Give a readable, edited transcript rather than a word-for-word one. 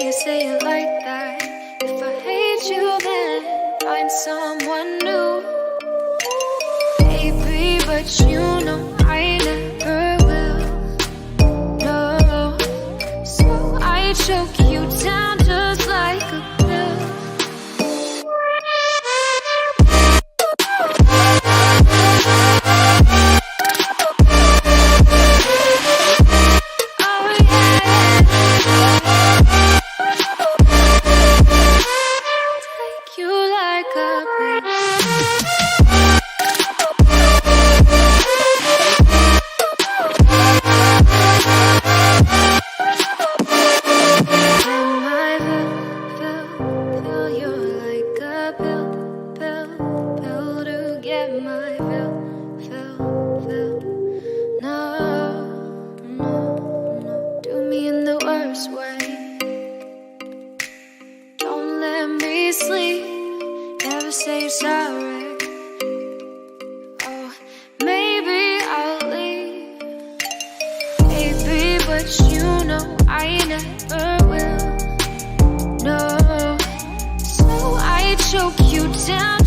you say it like that? If I hate you, then find someone new. Baby, but you know I never will. No, so I choke you down just like a pill. Sleep, never say you're sorry. Oh, maybe I'll leave, baby, but you know I never will. No, so I choke you down